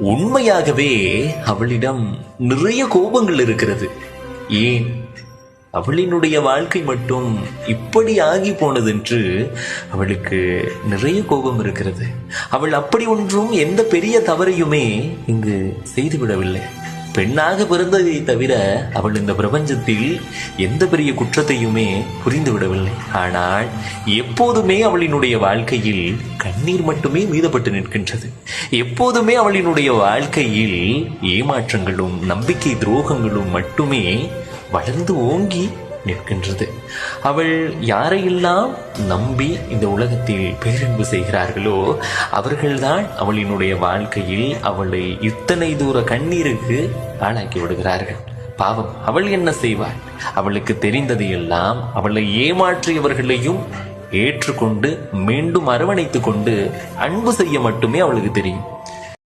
உண்மையாகவே அவளிடம் நிறைய கோபங்கள் இருக்கிறது. ஏன் அவளினுடைய வாழ்க்கை மட்டும் இப்படி ஆகி போனதென்று அவளுக்கு நிறைய கோபம் இருக்கிறது. அவள் அப்படி ஒன்றும் எந்த பெரிய தவறையுமே இங்கு செய்துவிடவில்லை. பெண்ணாக பிறந்ததை தவிர அவள் இந்த பிரபஞ்சத்தில் எந்த பெரிய குற்றத்தையுமே புரிந்து விடவில்லை. ஆனால் எப்போதுமே அவளினுடைய வாழ்க்கையில் கண்ணீர் மட்டுமே மீதப்பட்டு நிற்கின்றது. எப்போதுமே அவளினுடைய வாழ்க்கையில் ஏமாற்றங்களும் நம்பிக்கை துரோகங்களும் மட்டுமே வளர்ந்து ஓங்கி நிற்கின்றது. அவள் யாரையெல்லாம் நம்பி இந்த உலகத்தில் பேரன்பு செய்கிறார்களோ அவர்கள்தான் அவளினுடைய வாழ்க்கையில் அவளை இத்தனை தூர கண்ணீருக்கு ஆளாக்கி விடுகிறார்கள். பாவம், அவள் என்ன செய்வாள்? அவளுக்கு தெரிந்தது எல்லாம் அவளை ஏமாற்றியவர்களையும் ஏற்றுக்கொண்டு மீண்டும் அரவணைத்து கொண்டு அன்பு செய்ய மட்டுமே அவளுக்கு தெரியும்.